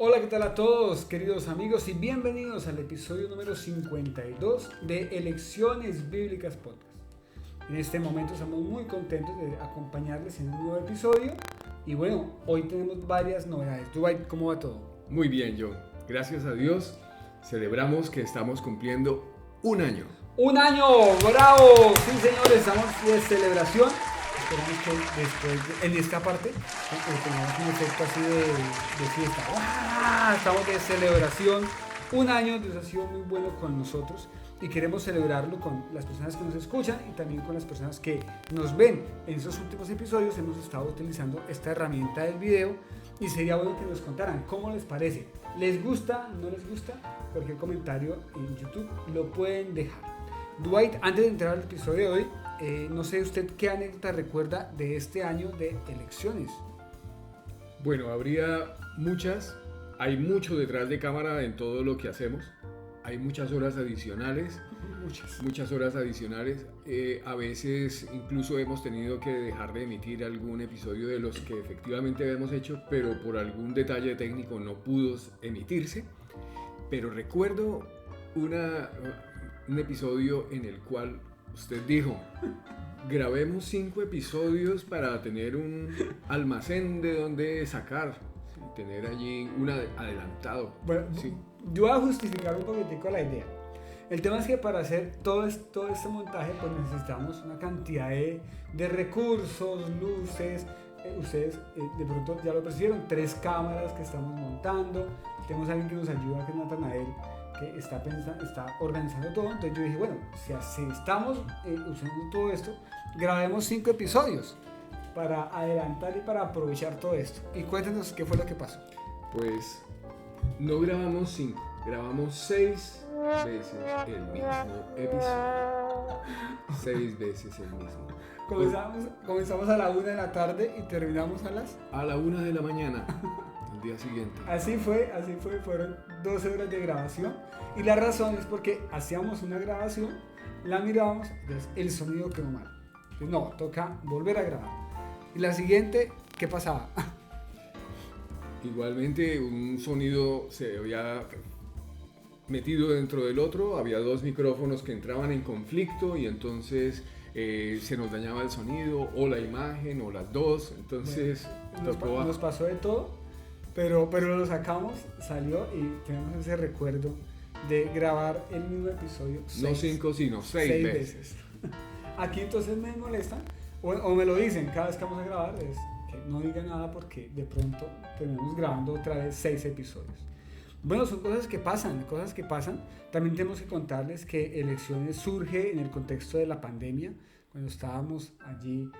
Hola, ¿qué tal a todos, queridos amigos? Y bienvenidos al episodio número 52 de Elecciones Bíblicas Podcast. En este momento estamos muy contentos de acompañarles en un nuevo episodio. Y bueno, hoy tenemos varias novedades. Dwight, ¿cómo va todo? Muy bien, John. Gracias a Dios, celebramos que estamos cumpliendo un año. ¡Un año! ¡Bravo! Sí, señores, estamos de celebración. Esperamos que después, en esta parte, tengamos un efecto así de fiesta. ¡Ah! Estamos de celebración. Un año, Dios ha sido muy bueno con nosotros y queremos celebrarlo con las personas que nos escuchan y también con las personas que nos ven. En esos últimos episodios hemos estado utilizando esta herramienta del video y sería bueno que nos contaran cómo les parece. ¿Les gusta? ¿No les gusta? Cualquier comentario en YouTube lo pueden dejar. Dwight, antes de entrar al episodio de hoy, no sé usted qué anécdota recuerda de este año de elecciones. Bueno, habría muchas. Hay mucho detrás de cámara en todo lo que hacemos. Hay muchas horas adicionales. Muchas horas adicionales. A veces incluso hemos tenido que dejar de emitir algún episodio de los que efectivamente habíamos hecho, pero por algún detalle técnico no pudo emitirse. Pero recuerdo un episodio en el cual usted dijo: grabemos 5 episodios para tener un almacén de donde sacar, tener allí un adelantado. Bueno, sí. Yo voy a justificar un poquitico la idea. El tema es que para hacer todo este montaje pues necesitamos una cantidad de recursos, luces. Ustedes de pronto ya lo percibieron, 3 cámaras que estamos montando. Tenemos a alguien que nos ayuda, que es Natanael, que está organizando todo. Entonces yo dije, bueno, si estamos usando todo esto, grabemos 5 episodios para adelantar y para aprovechar todo esto. Y cuéntenos qué fue lo que pasó. Pues no grabamos 5, grabamos 6 veces el mismo episodio. 6 veces el mismo. Comenzamos a la 1 de la tarde y terminamos a la 1 de la mañana. Día siguiente. Así fue, fueron 12 horas de grabación y la razón es porque hacíamos una grabación, la mirábamos, entonces el sonido quedó mal. Entonces, no, toca volver a grabar. Y la siguiente, ¿qué pasaba? Igualmente un sonido se había metido dentro del otro, había 2 micrófonos que entraban en conflicto y entonces se nos dañaba el sonido o la imagen o las dos, entonces bueno, nos pasó de todo. Pero lo sacamos, salió y tenemos ese recuerdo de grabar el mismo episodio. No 5, sino 6 veces. Aquí entonces me molestan o me lo dicen cada vez que vamos a grabar, es que no diga nada porque de pronto terminamos grabando otra vez 6 episodios. Bueno, son cosas que pasan. También tenemos que contarles que Elecciones surge en el contexto de la pandemia, cuando estábamos allí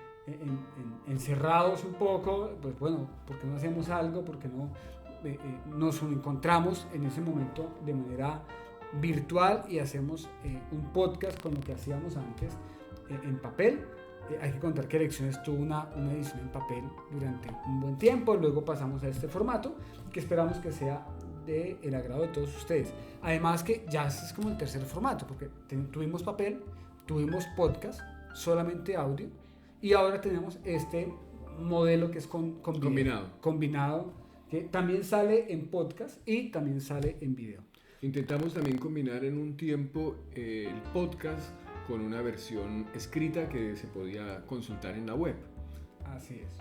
encerrados un poco. Pues bueno, ¿por qué no hacemos algo? ¿Por qué no nos encontramos en ese momento de manera virtual y hacemos un podcast con lo que hacíamos antes en papel? Hay que contar que Elecciones tuvo una edición en papel durante un buen tiempo, luego pasamos a este formato que esperamos que sea del agrado de todos ustedes. Además que ya es como el tercer formato, porque tuvimos papel, tuvimos podcast, solamente audio, y ahora tenemos este modelo que es combinado, que también sale en podcast y también sale en video. Intentamos también combinar en un tiempo el podcast con una versión escrita que se podía consultar en la web. Así es.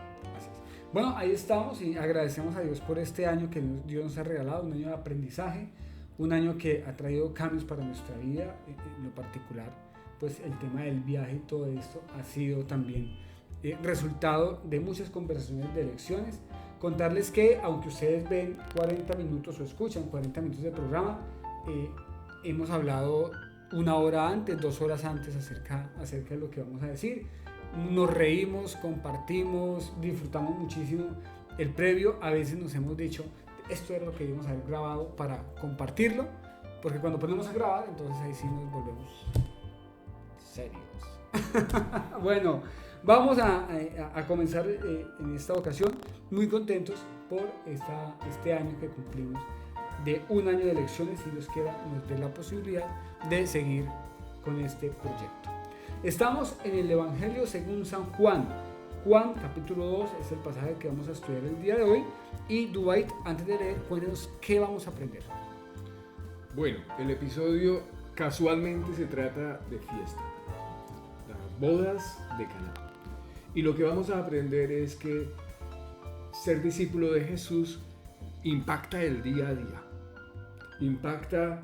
Bueno, ahí estamos y agradecemos a Dios por este año que Dios nos ha regalado, un año de aprendizaje, un año que ha traído cambios para nuestra vida, en lo particular, pues el tema del viaje y todo esto ha sido también resultado de muchas conversaciones de elecciones. Contarles que aunque ustedes ven 40 minutos o escuchan 40 minutos de programa, hemos hablado 1 hora antes, 2 horas antes acerca de lo que vamos a decir. Nos reímos, compartimos, disfrutamos muchísimo el previo. A veces nos hemos dicho, esto era lo que íbamos a haber grabado para compartirlo, porque cuando ponemos a grabar, entonces ahí sí nos volvemos serios. Bueno, vamos a comenzar en esta ocasión muy contentos por este año que cumplimos de un año de elecciones y Dios quiera nos dé la posibilidad de seguir con este proyecto. Estamos en el Evangelio según San Juan, Juan capítulo 2 es el pasaje que vamos a estudiar el día de hoy. Y Dwight, antes de leer, cuéntanos qué vamos a aprender. Bueno, el episodio casualmente se trata de fiesta, las bodas de Caná. Y lo que vamos a aprender es que ser discípulo de Jesús impacta el día a día, impacta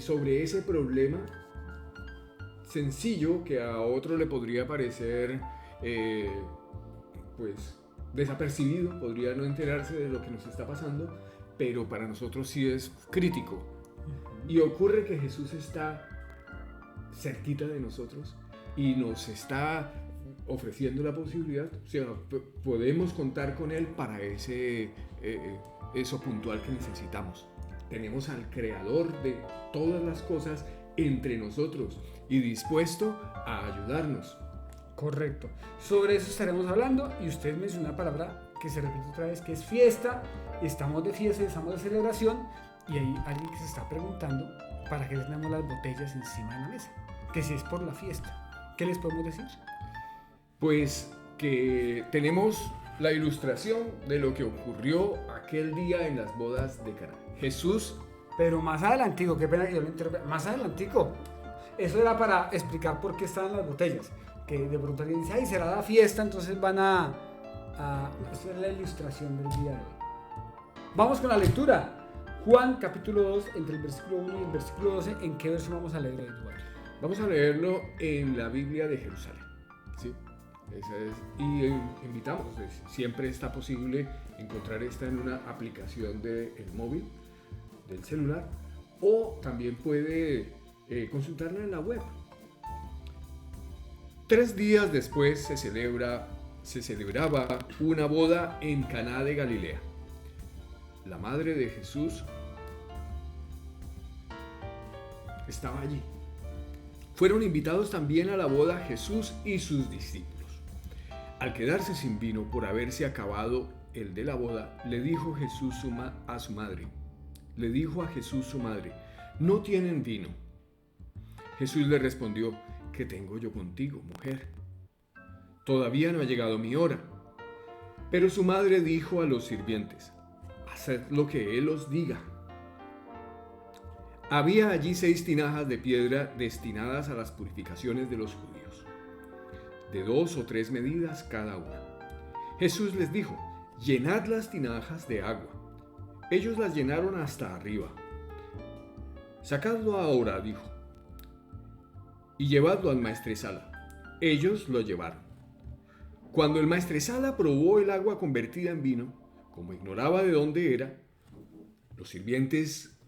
sobre ese problema sencillo que a otro le podría parecer pues desapercibido, podría no enterarse de lo que nos está pasando, pero para nosotros sí es crítico. Y ocurre que Jesús está cerquita de nosotros y nos está ofreciendo la posibilidad, o sea, podemos contar con Él para eso puntual que necesitamos. Tenemos al Creador de todas las cosas entre nosotros y dispuesto a ayudarnos. Correcto. Sobre eso estaremos hablando y usted mencionó una palabra que se repite otra vez, que es fiesta. Estamos de fiesta, estamos de celebración y hay alguien que se está preguntando para qué tenemos las botellas encima de la mesa, que si es por la fiesta. ¿Qué les podemos decir? Pues que tenemos la ilustración de lo que ocurrió aquel día en las bodas de Caná. Jesús. Pero más adelantico, qué pena que yo lo interrumpa, más adelantico. Eso era para explicar por qué estaban las botellas. Que de pronto alguien dice, ay, será la fiesta, entonces van a... Esa es la ilustración del día de hoy. Vamos con la lectura. Juan capítulo 2, entre el versículo 1 y el versículo 12, ¿en qué verso vamos a leer hoy, Eduardo? Vamos a leerlo en la Biblia de Jerusalén, ¿sí? Y invitamos, siempre está posible encontrar esta en una aplicación del móvil, del celular, o también puede consultarla en la web. 3 días después se celebraba una boda en Caná de Galilea. La madre de Jesús estaba allí. Fueron invitados también a la boda Jesús y sus discípulos. Al quedarse sin vino por haberse acabado el de la boda, le dijo a Jesús su madre, no tienen vino. Jesús le respondió, ¿qué tengo yo contigo, mujer? Todavía no ha llegado mi hora. Pero su madre dijo a los sirvientes, haced lo que él os diga. Había allí 6 tinajas de piedra destinadas a las purificaciones de los judíos, de 2 o 3 medidas cada una. Jesús les dijo, llenad las tinajas de agua. Ellos las llenaron hasta arriba. Sacadlo ahora, dijo, y llevadlo al maestresala. Ellos lo llevaron. Cuando el maestresala probó el agua convertida en vino, como ignoraba de dónde era, los sirvientes,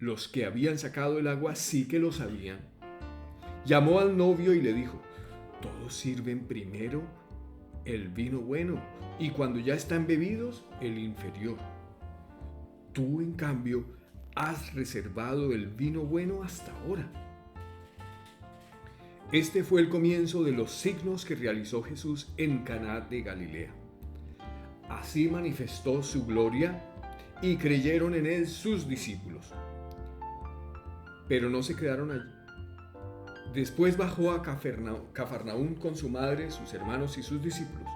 los que habían sacado el agua, sí que lo sabían. Llamó al novio y le dijo, todos sirven primero el vino bueno y cuando ya están bebidos, el inferior. Tú, en cambio, has reservado el vino bueno hasta ahora. Este fue el comienzo de los signos que realizó Jesús en Caná de Galilea. Así manifestó su gloria y creyeron en él sus discípulos. Pero no se quedaron allí. Después bajó a Cafarnaúm con su madre, sus hermanos y sus discípulos,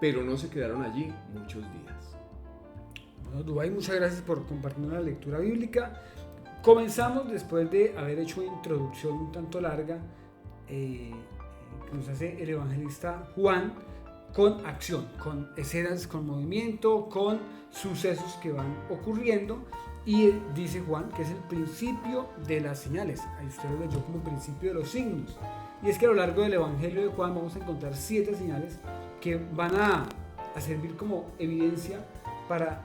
pero no se quedaron allí muchos días. Bueno, Dubái, muchas gracias por compartir la lectura bíblica. Comenzamos después de haber hecho una introducción un tanto larga que nos hace el evangelista Juan, con acción, con escenas, con movimiento, con sucesos que van ocurriendo, y dice Juan que es el principio de las señales. Ahí usted lo leyó como principio de los signos, y es que a lo largo del evangelio de Juan vamos a encontrar 7 señales que van a servir como evidencia para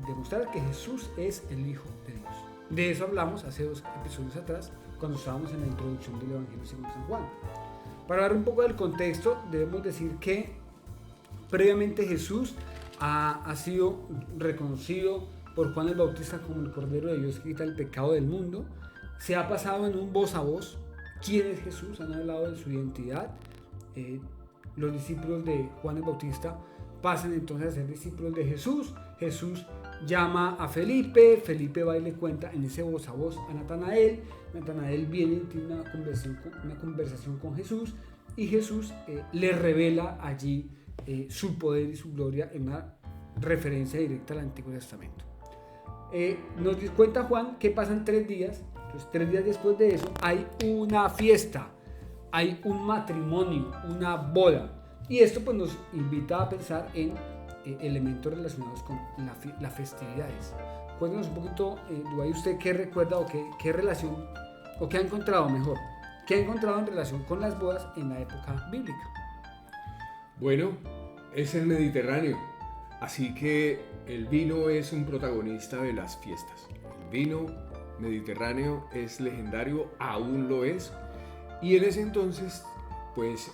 demostrar que Jesús es el Hijo de Dios. De eso hablamos hace 2 episodios atrás, cuando estábamos en la introducción del Evangelio según San Juan. Para hablar un poco del contexto, debemos decir que previamente Jesús ha sido reconocido por Juan el Bautista como el Cordero de Dios que quita el pecado del mundo. Se ha pasado en un voz a voz quién es Jesús, han hablado de su identidad. Los discípulos de Juan el Bautista pasan entonces a ser discípulos de Jesús. Jesús llama a Felipe, Felipe va y le cuenta en ese voz a voz a Natanael. Natanael viene y tiene una conversación con Jesús, y Jesús le revela allí su poder y su gloria en una referencia directa al Antiguo Testamento. Nos cuenta Juan que pasan 3 días, entonces 3 días después de eso hay una fiesta, hay un matrimonio, una boda, y esto pues nos invita a pensar en elementos relacionados con las festividades. Cuéntanos un poquito, Dubái, usted qué recuerda o qué relación, o qué ha encontrado mejor, qué ha encontrado en relación con las bodas en la época bíblica. Bueno, es el Mediterráneo, así que el vino es un protagonista de las fiestas. El vino mediterráneo es legendario, aún lo es, y en ese entonces pues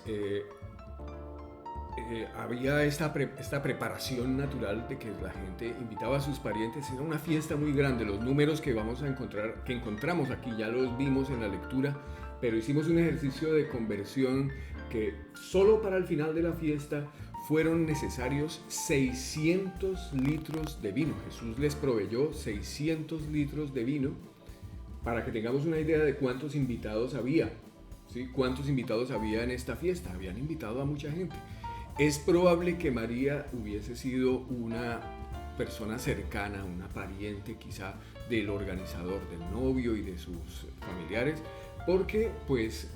había esta preparación natural de que la gente invitaba a sus parientes. Era una fiesta muy grande. Los números que vamos a encontrar, que encontramos aquí, ya los vimos en la lectura, pero hicimos un ejercicio de conversión que solo para el final de la fiesta fueron necesarios 600 litros de vino. Jesús les proveyó 600 litros de vino para que tengamos una idea de cuántos invitados había, ¿sí? Cuántos invitados había en esta fiesta. Habían invitado a mucha gente. Es probable que María hubiese sido una persona cercana, una pariente quizá del organizador, del novio y de sus familiares, porque pues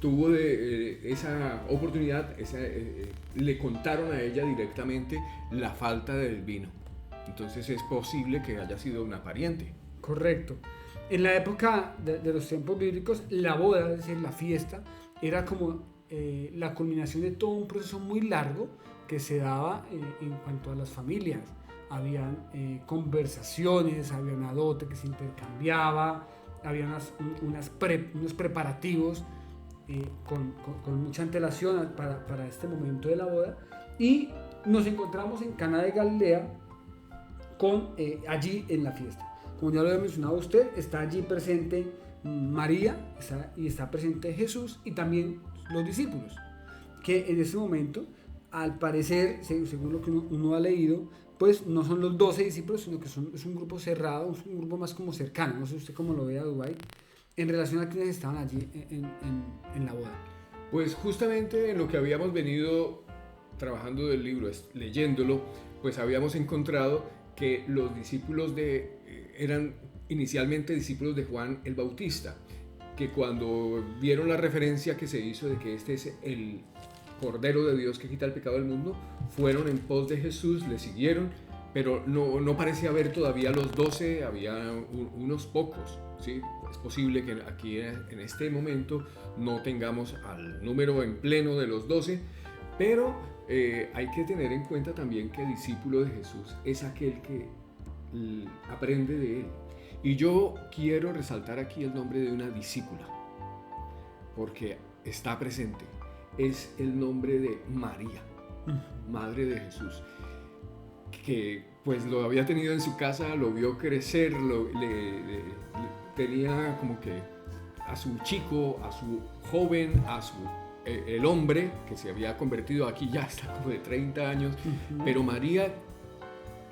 tuvo esa oportunidad, le contaron a ella directamente la falta del vino. Entonces es posible que haya sido una pariente. Correcto. En la época de los tiempos bíblicos, la boda, es decir, la fiesta, era como la culminación de todo un proceso muy largo que se daba en cuanto a las familias. Habían conversaciones, había una dote que se intercambiaba, había unos preparativos con mucha antelación para este momento de la boda, y nos encontramos en Cana de Galilea allí en la fiesta. Como ya lo había mencionado usted, está allí presente María y está presente Jesús y también los discípulos, que en ese momento, al parecer, según lo que uno ha leído, pues no son los 12 discípulos, sino que es un grupo cerrado, un grupo más como cercano. No sé usted cómo lo ve a Dubái en relación a quienes estaban allí en la boda. Pues justamente en lo que habíamos venido trabajando del libro, leyéndolo, pues habíamos encontrado que los discípulos eran inicialmente discípulos de Juan el Bautista, que cuando vieron la referencia que se hizo de que este es el Cordero de Dios que quita el pecado del mundo, fueron en pos de Jesús, le siguieron, pero no parecía haber todavía los 12, había unos pocos, ¿sí? Es posible que aquí en este momento no tengamos al número en pleno de los 12, pero hay que tener en cuenta también que el discípulo de Jesús es aquel que aprende de él. Y yo quiero resaltar aquí el nombre de una discípula, porque está presente. Es el nombre de María, madre de Jesús, que pues lo había tenido en su casa, lo vio crecer, tenía como que a su chico, a su joven, el hombre que se había convertido, aquí ya está como de 30 años, pero María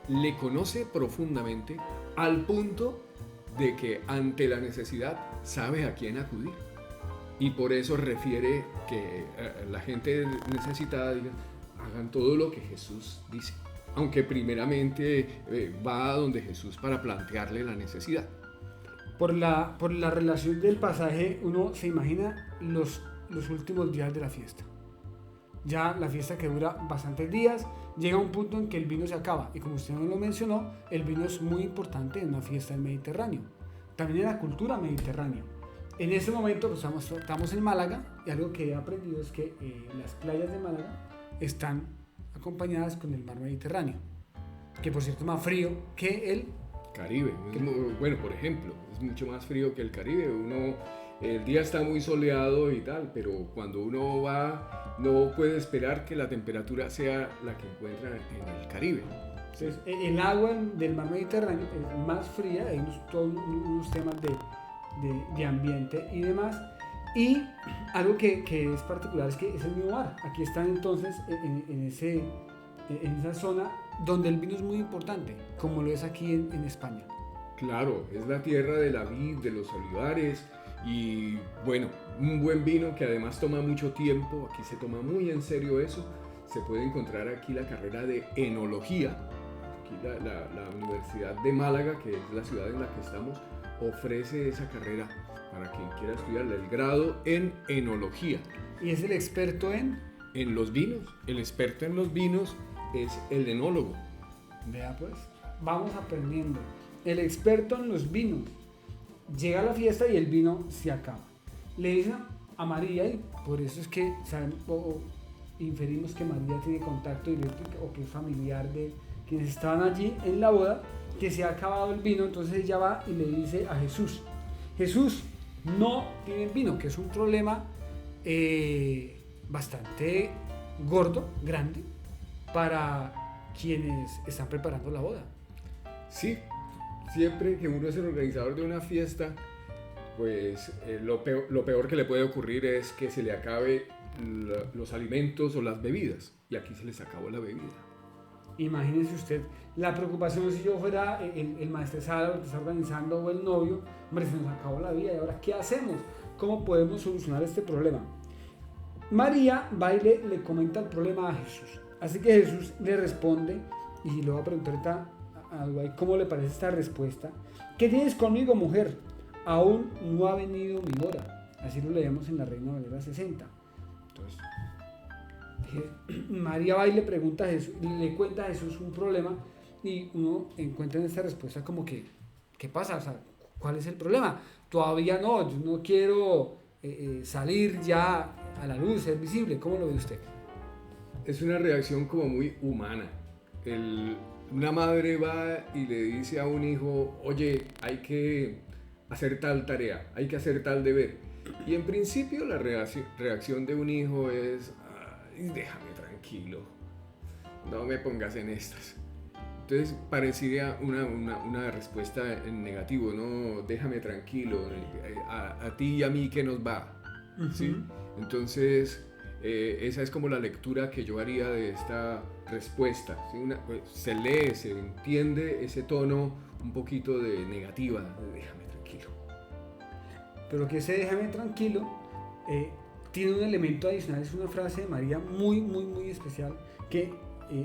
le conoce profundamente al punto de que ante la necesidad sabe a quién acudir. Y por eso refiere que la gente necesitada diga, hagan todo lo que Jesús dice. Aunque primeramente va a donde Jesús para plantearle la necesidad. Por la relación del pasaje, uno se imagina los últimos días de la fiesta. Ya la fiesta que dura bastantes días, llega un punto en que el vino se acaba. Y como usted nos lo mencionó, el vino es muy importante en una fiesta del Mediterráneo. También en la cultura mediterránea. En ese momento pues, estamos en Málaga, y algo que he aprendido es que las playas de Málaga están acompañadas con el mar Mediterráneo, que por cierto es más frío que el Caribe. Bueno, por ejemplo, es mucho más frío que el Caribe. El día está muy soleado y tal, pero cuando uno va no puede esperar que la temperatura sea la que encuentra en el Caribe. Entonces, el agua del mar Mediterráneo es más fría, hay todos unos temas de ambiente y demás. Y algo que es particular es que es el mismo mar. Aquí están entonces en esa zona donde el vino es muy importante, como lo es aquí en España. Claro, es la tierra de la vid, de los olivares, y bueno, un buen vino que además toma mucho tiempo, aquí se toma muy en serio eso, se puede encontrar aquí la carrera de enología. Aquí la Universidad de Málaga, que es la ciudad en la que estamos, ofrece esa carrera para quien quiera estudiarla, el grado en enología. ¿Y es el experto en? En los vinos. El experto en los vinos es el enólogo. Vea pues, vamos aprendiendo. El experto en los vinos llega a la fiesta y el vino se acaba. Le dicen a María, y por eso es que inferimos que María tiene contacto directo o que es familiar de quienes estaban allí en la boda, que se ha acabado el vino. Entonces ella va y le dice a Jesús, Jesús, no tienen vino, que es un problema bastante gordo, grande, para quienes están preparando la boda. Sí, siempre que uno es el organizador de una fiesta, pues lo peor que le puede ocurrir es que se le acabe los alimentos o las bebidas, y aquí se les acabó la bebida. Imagínese usted la preocupación si yo fuera el maestresala, el que está organizando, o el novio. Hombre, se nos acabó la vida, ¿y ahora qué hacemos? ¿Cómo podemos solucionar este problema? María va y le comenta el problema a Jesús. Así que Jesús le responde, y le va a preguntar a Dubái cómo le parece esta respuesta. ¿Qué tienes conmigo, mujer? Aún no ha venido mi hora. Así lo leemos en la Reina Valera 60. Entonces, María va y le pregunta a Jesús, le cuenta a Jesús un problema, y uno encuentra en esta respuesta como que, ¿qué pasa? O sea, ¿cuál es el problema? Todavía no, yo no quiero salir ya a la luz, ser visible. ¿Cómo lo ve usted? Es una reacción como muy humana. Una madre va y le dice a un hijo, oye, hay que hacer tal tarea, hay que hacer tal deber. Y en principio la reacción de un hijo es, déjame tranquilo, no me pongas en estas. Entonces parecería una respuesta en negativo, no, déjame tranquilo, a ti y a mí ¿qué nos va? Uh-huh. ¿Sí? Entonces esa es como la lectura que yo haría de esta respuesta, ¿sí? Se lee, se entiende ese tono un poquito de negativa, de déjame tranquilo. Pero que ese déjame tranquilo tiene un elemento adicional, es una frase de María muy, muy, muy especial, que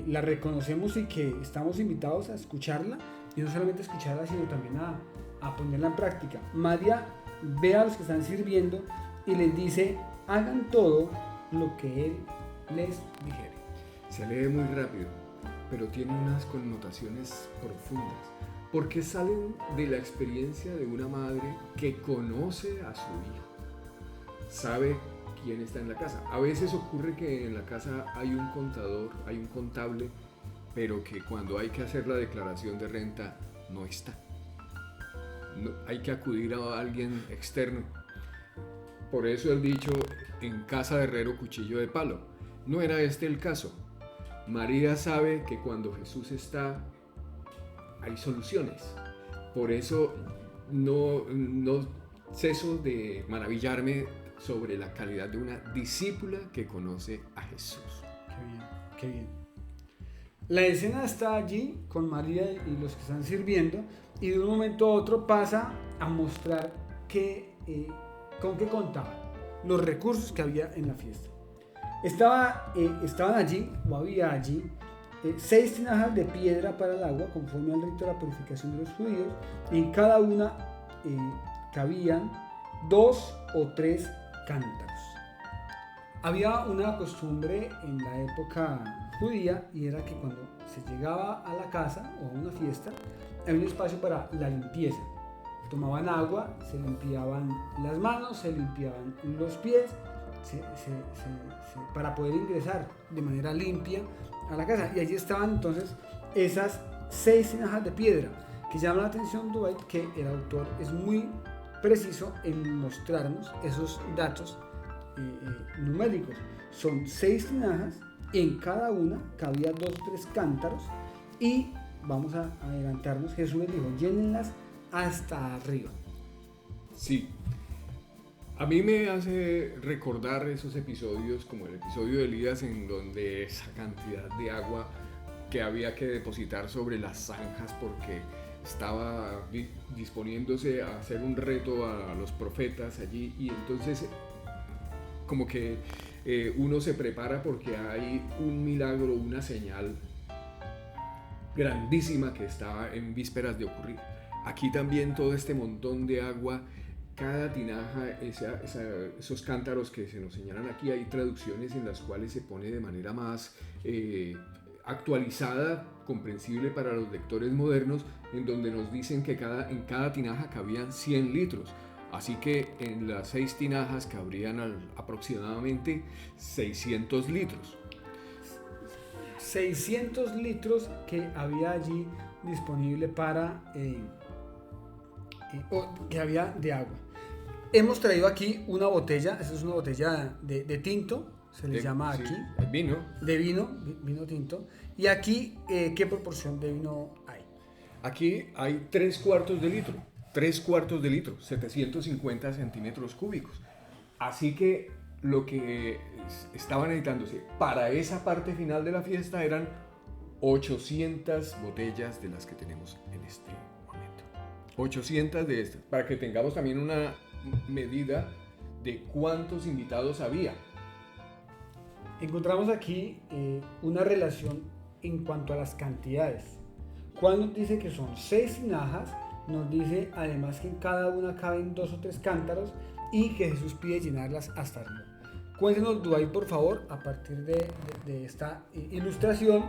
la reconocemos y que estamos invitados a escucharla, y no solamente a escucharla, sino también a ponerla en práctica. María ve a los que están sirviendo y les dice, hagan todo lo que Él les dijere. Se lee muy rápido, pero tiene unas connotaciones profundas, porque salen de la experiencia de una madre que conoce a su hijo, sabe quién está en la casa. A veces ocurre que en la casa hay un contador, hay un contable, pero que cuando hay que hacer la declaración de renta no está. No, hay que acudir a alguien externo. Por eso el dicho, en casa de herrero cuchillo de palo. No era este el caso. María sabe que cuando Jesús está, hay soluciones. Por eso no ceso de maravillarme sobre la calidad de una discípula que conoce a Jesús. Qué bien, qué bien. La escena está allí con María y los que están sirviendo, y de un momento a otro pasa a mostrar con qué contaban, los recursos que había en la fiesta. Estaban allí, o había allí, 6 tinajas de piedra para el agua, conforme al rito de la purificación de los judíos, y en cada una cabían 2 o 3 cántaros. Había una costumbre en la época judía, y era que cuando se llegaba a la casa o a una fiesta, había un espacio para la limpieza. Tomaban agua, se limpiaban las manos, se limpiaban los pies, para poder ingresar de manera limpia a la casa. Y allí estaban entonces esas 6 tinajas de piedra, que llama la atención, Dwight, que el autor es muy preciso en mostrarnos esos datos numéricos. Son 6 tinajas, y en cada una cabía 2 o 3 cántaros, y vamos a adelantarnos. Jesús les dijo, llénenlas hasta arriba. Sí, a mí me hace recordar esos episodios, como el episodio de Elías, en donde esa cantidad de agua que había que depositar sobre las zanjas porque estaba disponiéndose a hacer un reto a los profetas allí, y entonces como que uno se prepara porque hay un milagro, una señal grandísima que está en vísperas de ocurrir. Aquí también todo este montón de agua, cada tinaja, esos cántaros que se nos señalan aquí, hay traducciones en las cuales se pone de manera más actualizada, comprensible para los lectores modernos, en donde nos dicen que en cada tinaja cabían 100 litros. Así que en las 6 tinajas cabrían aproximadamente 600 litros. 600 litros que había allí disponible para que había de agua. Hemos traído aquí una botella, esta es una botella de tinto, se le llama aquí. Sí, vino. De vino tinto. Y aquí, ¿qué proporción de vino hay? Aquí hay 3/4 de litro. 3/4 de litro, 750 centímetros cúbicos. Así que lo que estaba necesitándose para esa parte final de la fiesta eran 800 botellas de las que tenemos en este momento. 800 de estas, para que tengamos también una medida de cuántos invitados había. Encontramos aquí una relación en cuanto a las cantidades. Cuando nos dice que son 6 tinajas, nos dice además que en cada una caben 2 o 3 cántaros y que Jesús pide llenarlas hasta arriba. Cuéntenos, Dwayne, por favor, a partir de esta ilustración,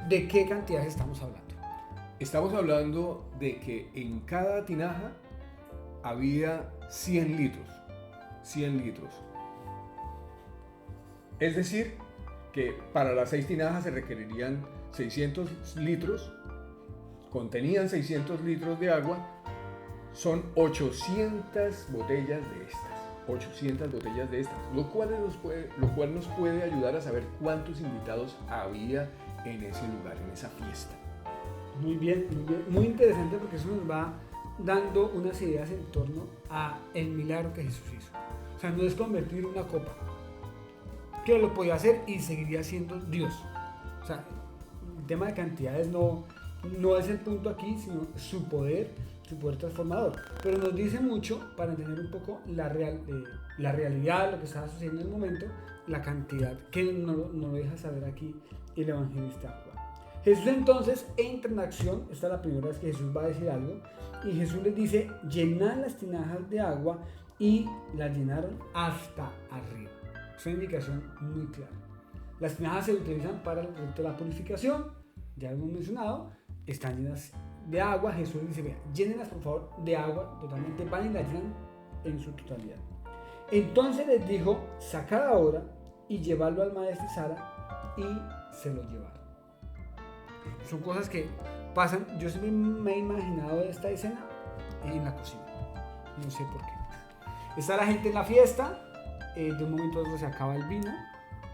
¿de qué cantidades estamos hablando? Estamos hablando de que en cada tinaja había 100 litros. 100 litros. Es decir, que para las 6 tinajas se requerirían 600 litros, contenían 600 litros de agua, son 800 botellas de estas. 800 botellas de estas, lo cual nos puede ayudar a saber cuántos invitados había en ese lugar, en esa fiesta. Muy bien, muy interesante, porque eso nos va dando unas ideas en torno a el milagro que Jesús hizo. O sea, no es convertir una copa, que lo podía hacer y seguiría siendo Dios. O sea, el tema de cantidades no es el punto aquí, sino su poder transformador. Pero nos dice mucho para entender un poco la realidad, lo que estaba sucediendo en el momento, la cantidad, que no lo deja saber aquí el evangelista Juan. Jesús entonces entra en acción. Esta es la primera vez que Jesús va a decir algo, y Jesús les dice: llenad las tinajas de agua, y las llenaron hasta arriba. Es una indicación muy clara. Las tinajas se utilizan para el rito de la purificación, ya lo hemos mencionado, están llenas de agua. Jesús dice: vea, llénenlas por favor de agua totalmente, van y las llenan en su totalidad. Entonces les dijo: sacad ahora y llevadlo al maestro Sara, y se lo llevaron. Son cosas que pasan. Yo siempre me he imaginado esta escena en la cocina, no sé por qué. Está la gente en la fiesta, de un momento a otro se acaba el vino,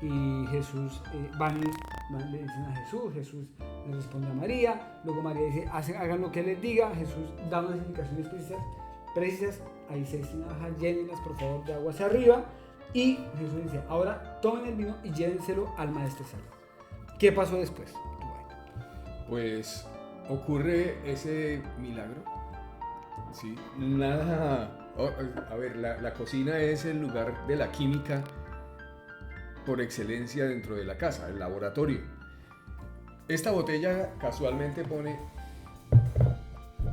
y Jesús, le dicen a Jesús le responde a María, luego María dice: hagan lo que él les diga. Jesús da unas indicaciones precisas, hay 6 tinajas, llénenlas por favor de agua hacia arriba, y Jesús dice: ahora tomen el vino y llévenselo al maestro Sara. ¿Qué pasó después? Pues ocurre ese milagro. Sí, nada. A ver, la cocina es el lugar de la química por excelencia dentro de la casa, el laboratorio. Esta botella casualmente pone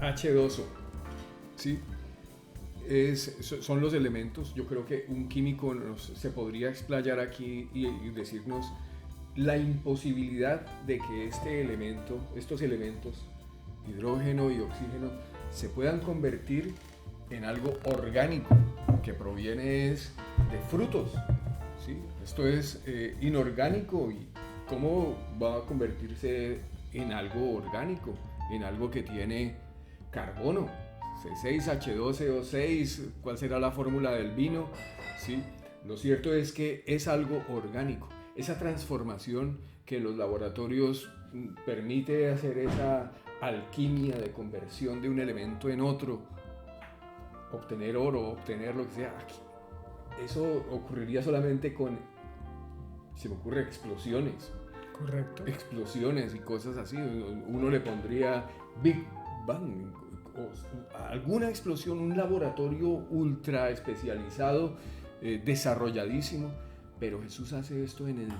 H2O, ¿sí? Son los elementos. Yo creo que un químico se podría explayar aquí y decirnos la imposibilidad de que estos elementos, hidrógeno y oxígeno, se puedan convertir en algo orgánico que proviene de frutos, ¿sí? Esto es inorgánico, y ¿cómo va a convertirse en algo orgánico? En algo que tiene carbono, C6H12O6, ¿cuál será la fórmula del vino? ¿Sí? Lo cierto es que es algo orgánico. Esa transformación que los laboratorios permite hacer, esa alquimia de conversión de un elemento en otro, obtener oro, obtener lo que sea, eso ocurriría solamente con, se me ocurre, explosiones. Correcto. Explosiones y cosas así. Uno le pondría Big Bang o alguna explosión, un laboratorio ultra especializado desarrolladísimo, pero Jesús hace esto en el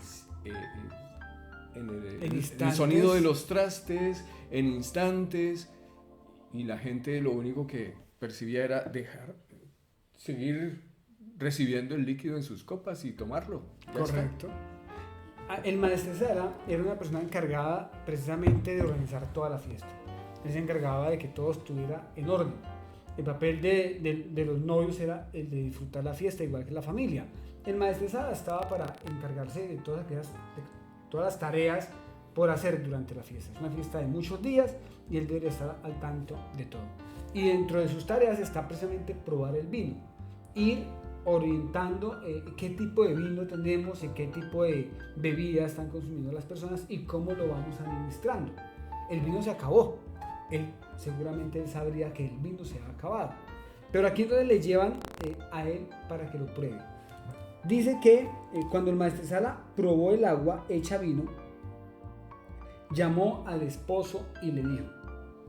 sonido de los trastes, en instantes, y la gente lo único que percibía era seguir recibiendo el líquido en sus copas y tomarlo. Correcto. El maestresala era una persona encargada precisamente de organizar toda la fiesta. Él se encargaba de que todo estuviera en orden. El papel de los novios era el de disfrutar la fiesta, igual que la familia. El maestresala estaba para encargarse de todas las tareas por hacer durante la fiesta. Es una fiesta de muchos días y él debe estar al tanto de todo. Y dentro de sus tareas está precisamente probar el vino, ir orientando qué tipo de vino tenemos y qué tipo de bebida están consumiendo las personas y cómo lo vamos administrando. El vino se acabó. Seguramente él sabría que el vino se ha acabado. Pero aquí entonces le llevan a él para que lo pruebe. Dice que cuando el maestresala probó el agua hecha vino, llamó al esposo y le dijo: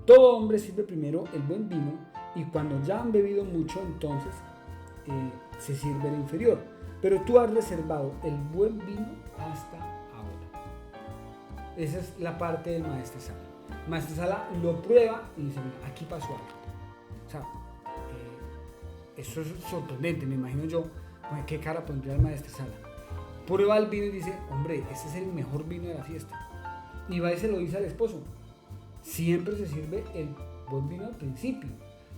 todo hombre sirve primero el buen vino y cuando ya han bebido mucho, entonces se sirve el inferior. Pero tú has reservado el buen vino hasta ahora. Esa es la parte del maestresala. El maestresala lo prueba y dice: mira, aquí pasó algo. O sea, eso es sorprendente. Me imagino yo, qué cara pondría el maestresala. Prueba el vino y dice: hombre, este es el mejor vino de la fiesta. Y va y se lo dice al esposo: siempre se sirve el buen vino al principio,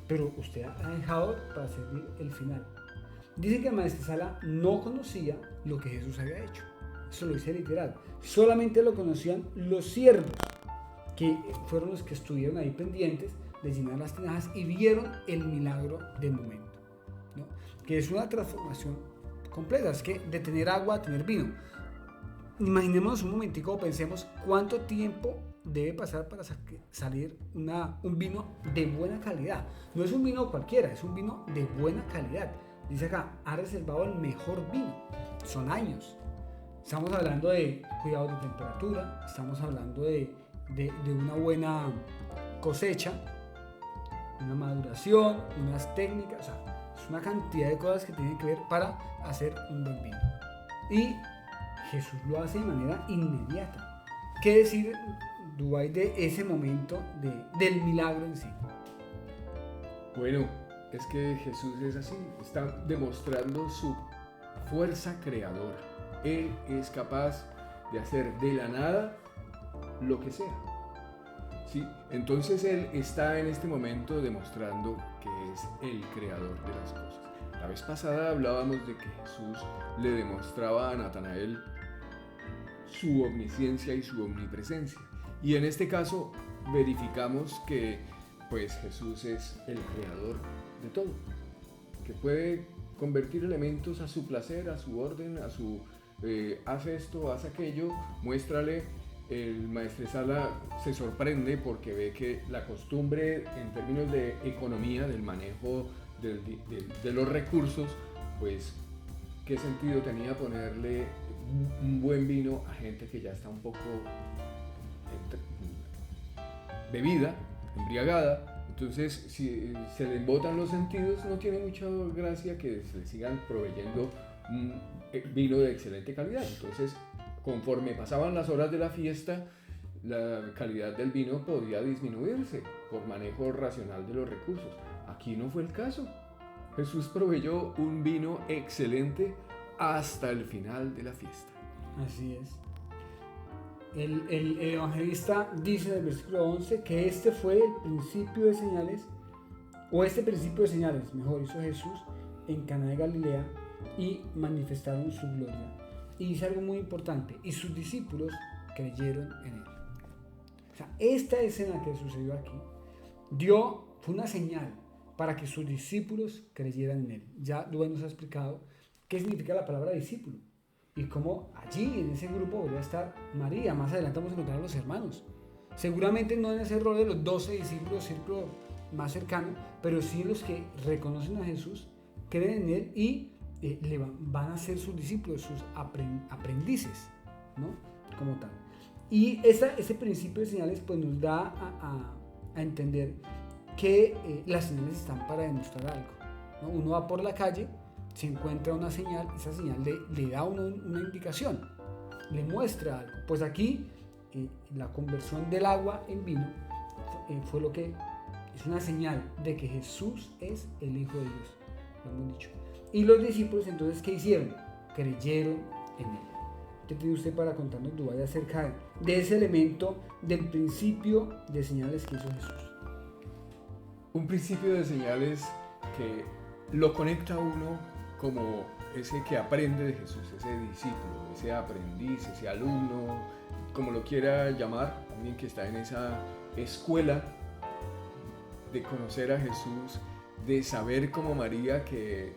pero usted ha dejado para servir el final. Dice que el maestresala no conocía lo que Jesús había hecho. Eso lo dice literal. Solamente lo conocían los siervos, que fueron los que estuvieron ahí pendientes de llenar las tinajas y vieron el milagro del momento, ¿no? Que es una transformación completa. Es que de tener agua a tener vino. Imaginémonos un momentico, pensemos cuánto tiempo debe pasar para salir un vino de buena calidad. No es un vino cualquiera, es un vino de buena calidad. Dice acá: ha reservado el mejor vino. Son años. Estamos hablando de cuidados de temperatura, estamos hablando de una buena cosecha, una maduración, unas técnicas, o sea, es una cantidad de cosas que tienen que ver para hacer un buen vino. Y Jesús lo hace de manera inmediata. ¿Qué decir, Dubái, de ese momento del milagro en sí? Bueno, es que Jesús es así, está demostrando su fuerza creadora. Él es capaz de hacer de la nada lo que sea. ¿Sí? Entonces Él está en este momento demostrando que es el creador de las cosas. La vez pasada hablábamos de que Jesús le demostraba a Natanael su omnisciencia y su omnipresencia. Y en este caso verificamos que pues Jesús es el creador de todo, que puede convertir elementos a su placer, a su orden, a su haz esto, haz aquello, muéstrale. El maestresala se sorprende porque ve que la costumbre en términos de economía, del manejo de los recursos, pues qué sentido tenía ponerle un buen vino a gente que ya está un poco bebida, embriagada. Entonces, si se le embotan los sentidos, no tiene mucha gracia que se le sigan proveyendo un vino de excelente calidad. Entonces, conforme pasaban las horas de la fiesta, la calidad del vino podía disminuirse por manejo racional de los recursos. Aquí no fue el caso. Jesús proveyó un vino excelente hasta el final de la fiesta. Así es. El evangelista dice en el versículo 11 que este fue el principio de señales, o este principio de señales, mejor, hizo Jesús en Caná de Galilea y manifestaron su gloria. Y dice algo muy importante: y sus discípulos creyeron en él. O sea, esta escena que sucedió aquí fue una señal para que sus discípulos creyeran en él. Ya Dubái nos ha explicado qué significa la palabra discípulo y cómo allí en ese grupo podría estar María. Más adelante vamos a encontrar a los hermanos. Seguramente no en ese rol de los 12 discípulos, círculo más cercano, pero sí los que reconocen a Jesús, creen en él y van a ser sus discípulos, sus aprendices, ¿no? Como tal. Y ese principio de señales pues nos da a entender que las señales están para demostrar algo, ¿no? Uno va por la calle se encuentra una señal, esa señal le da una indicación, le muestra algo. Pues aquí la conversión del agua en vino fue lo que es una señal de que Jesús es el Hijo de Dios, lo hemos dicho. Y los discípulos entonces, ¿qué hicieron? Creyeron en él. ¿Qué tiene usted para contarnos, Dubái, acerca de ese elemento del principio de señales que hizo Jesús? Un principio de señales que lo conecta a uno como ese que aprende de Jesús, ese discípulo, ese aprendiz, ese alumno, como lo quiera llamar, alguien que está en esa escuela de conocer a Jesús, de saber como María que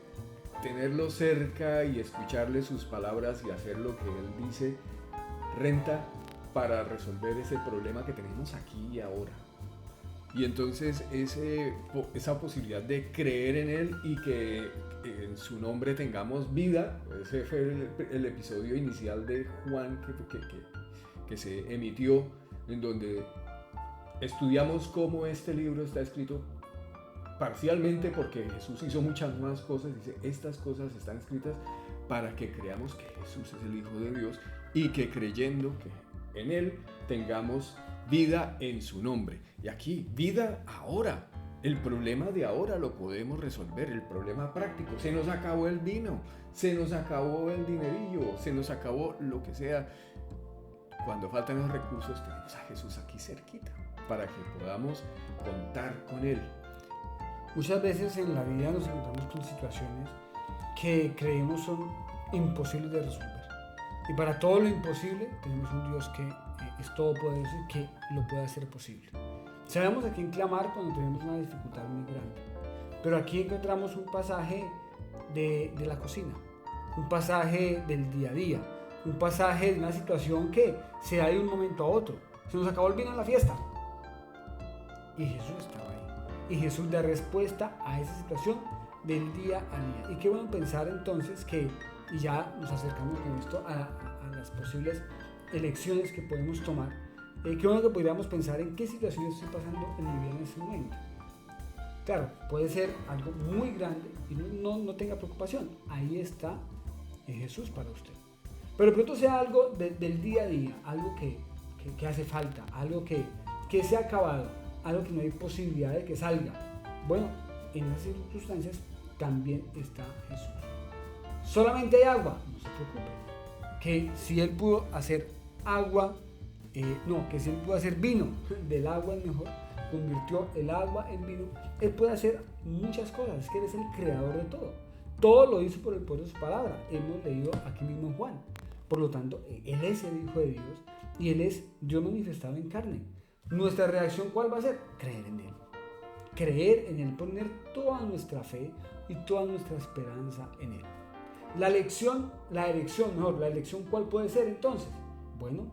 tenerlo cerca y escucharle sus palabras y hacer lo que él dice renta para resolver ese problema que tenemos aquí y ahora. Y entonces esa posibilidad de creer en él y que en su nombre tengamos vida, ese fue el episodio inicial de Juan que se emitió, en donde estudiamos cómo este libro está escrito parcialmente porque Jesús hizo muchas más cosas. Dice, estas cosas están escritas para que creamos que Jesús es el Hijo de Dios y que creyendo que en él tengamos vida en su nombre. Y aquí, vida ahora. El problema de ahora lo podemos resolver, el problema práctico. Se nos acabó el vino, se nos acabó el dinerillo, se nos acabó lo que sea. Cuando faltan los recursos, tenemos a Jesús aquí cerquita para que podamos contar con él. Muchas veces en la vida nos encontramos con situaciones que creemos son imposibles de resolver. Y para todo lo imposible tenemos un Dios que es todopoderoso y que lo puede hacer posible. Sabemos a quién clamar cuando tenemos una dificultad muy grande. Pero aquí encontramos un pasaje de la cocina, un pasaje del día a día, un pasaje de una situación que se da de un momento a otro. Se nos acabó el vino en la fiesta. Y Jesús estaba ahí. Y Jesús da respuesta a esa situación del día a día. Y qué bueno pensar entonces que, y ya nos acercamos con esto a las posibles elecciones que podemos tomar, qué bueno que podríamos pensar en qué situaciones estoy pasando en mi vida en ese momento. Claro, puede ser algo muy grande y no tenga preocupación. Ahí está Jesús para usted. Pero de pronto sea algo del día a día, algo que hace falta, algo que se ha acabado, algo que no hay posibilidad de que salga. Bueno, en esas circunstancias también está Jesús. Solamente hay agua, no se preocupe. Que si Él pudo hacer agua, que si Él pudo hacer vino del agua el mejor, convirtió el agua en vino, Él puede hacer muchas cosas. Es que Él es el creador de todo. Todo lo hizo por el poder de su palabra. Hemos leído aquí mismo en Juan. Por lo tanto, Él es el Hijo de Dios y Él es Dios manifestado en carne. Nuestra reacción, ¿cuál va a ser? Creer en Él. Creer en Él, poner toda nuestra fe y toda nuestra esperanza en Él. La elección, ¿cuál puede ser entonces? Bueno,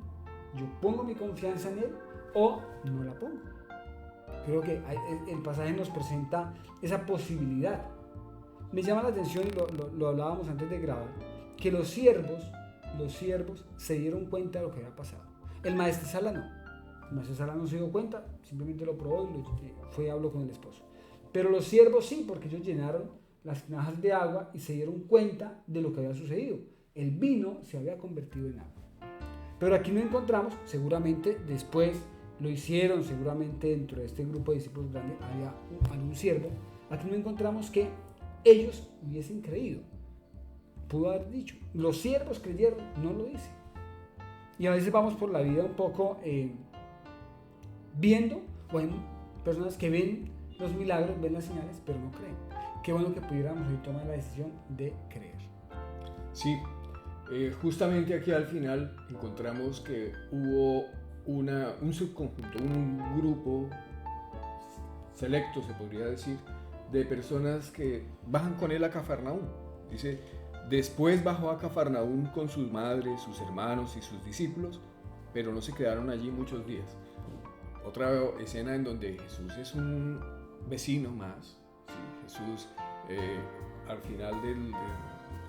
yo pongo mi confianza en Él o no la pongo. Creo que el pasaje nos presenta esa posibilidad. Me llama la atención, y lo hablábamos antes de grabar, que los siervos se dieron cuenta de lo que había pasado. El maestresala no. El maestresala no se dio cuenta, simplemente lo probó y fue y habló con el esposo. Pero los siervos sí, porque ellos llenaron las tinajas de agua y se dieron cuenta de lo que había sucedido. El vino se había convertido en agua. Pero aquí no encontramos, seguramente después lo hicieron, seguramente dentro de este grupo de discípulos grandes había algún siervo. Aquí no encontramos que ellos hubiesen creído. Pudo haber dicho, los siervos creyeron, no lo dice. Y a veces vamos por la vida un poco viendo, o hay personas que ven los milagros, ven las señales, pero no creen. Qué bueno que pudiéramos hoy tomar la decisión de creer. Sí, justamente aquí al final encontramos que hubo un subconjunto, un grupo selecto, se podría decir, de personas que bajan con él a Cafarnaúm. Dice, después bajó a Cafarnaúm con sus madres, sus hermanos y sus discípulos, pero no se quedaron allí muchos días. Otra escena en donde Jesús es un vecino más. Sí, Jesús al final del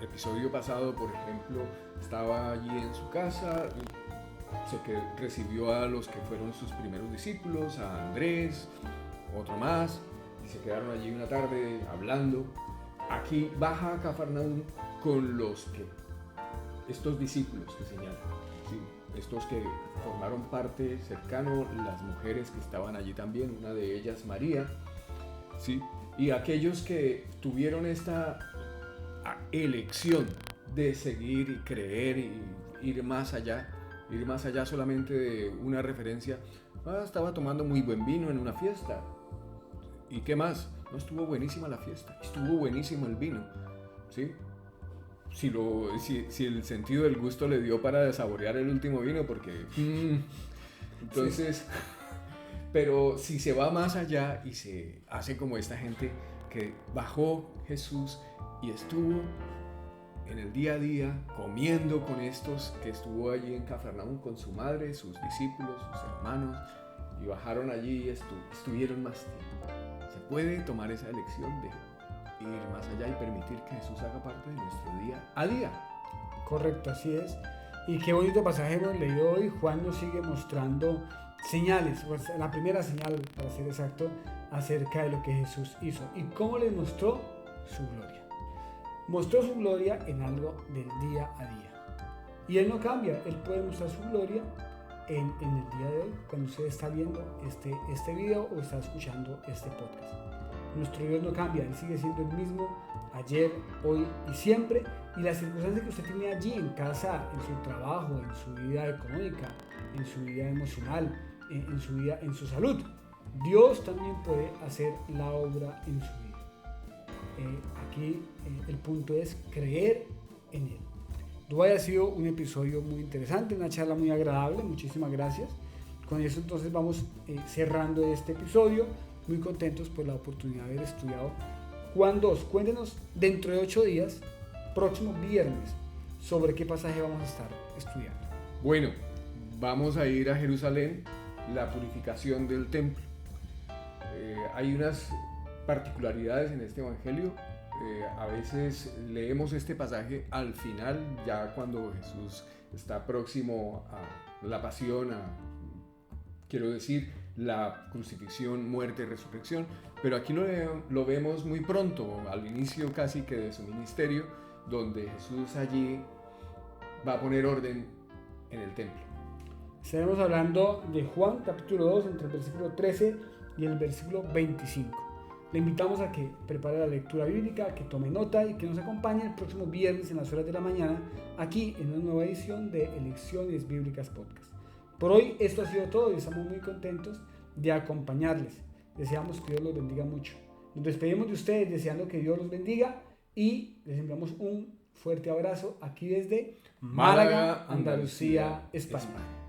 episodio pasado, por ejemplo, estaba allí en su casa, recibió a los que fueron sus primeros discípulos, a Andrés, otro más, y se quedaron allí una tarde hablando. aquí baja a Cafarnaúm con estos discípulos que señalan, ¿sí? Estos que formaron parte cercano, las mujeres que estaban allí también, una de ellas María, ¿sí? Y aquellos que tuvieron esta elección de seguir y creer y ir más allá solamente de una referencia. Estaba tomando muy buen vino en una fiesta. ¿Y qué más? No estuvo buenísima la fiesta, estuvo buenísimo el vino, ¿sí? Si el sentido del gusto le dio para saborear el último vino, porque entonces, sí. Pero si se va más allá y se hace como esta gente que bajó Jesús y estuvo en el día a día comiendo con estos que estuvo allí en Cafarnaúm con su madre, sus discípulos, sus hermanos, y bajaron allí y estuvieron más tiempo. Se puede tomar esa elección de ir más allá y permitir que Jesús haga parte de nuestro día a día. Correcto, así es. Y qué bonito pasaje hemos leído hoy. Juan nos sigue mostrando señales, pues la primera señal, para ser exacto, acerca de lo que Jesús hizo. ¿Y cómo les mostró? Su gloria. Mostró su gloria en algo del día a día. Y Él no cambia, Él puede mostrar su gloria en el día de hoy, cuando usted está viendo este video o está escuchando este podcast. Nuestro Dios no cambia, Él sigue siendo el mismo ayer, hoy y siempre. Y las circunstancias que usted tiene allí en casa, en su trabajo, en su vida económica, en su vida emocional, en su vida, en su salud, Dios también puede hacer la obra en su vida. Aquí el punto es creer en Él. Ha sido un episodio muy interesante, una charla muy agradable, muchísimas gracias. Con eso entonces vamos cerrando este episodio, muy contentos por la oportunidad de haber estudiado Juan 2. Cuéntenos dentro de 8 días, próximo viernes, sobre qué pasaje vamos a estar estudiando. Bueno, vamos a ir a Jerusalén, la purificación del templo. Hay unas particularidades en este evangelio. A veces leemos este pasaje al final, ya cuando Jesús está próximo a la pasión, quiero decir, la crucifixión, muerte y resurrección, pero aquí lo vemos muy pronto, al inicio casi que de su ministerio, donde Jesús allí va a poner orden en el templo. Estaremos hablando de Juan capítulo 2, entre el versículo 13 y el versículo 25. Le invitamos a que prepare la lectura bíblica, que tome nota y que nos acompañe el próximo viernes en las horas de la mañana, aquí en una nueva edición de Lecciones Bíblicas Podcast. Por hoy esto ha sido todo y estamos muy contentos de acompañarles. Deseamos que Dios los bendiga mucho. Nos despedimos de ustedes deseando que Dios los bendiga y les enviamos un fuerte abrazo aquí desde Málaga, Andalucía, España.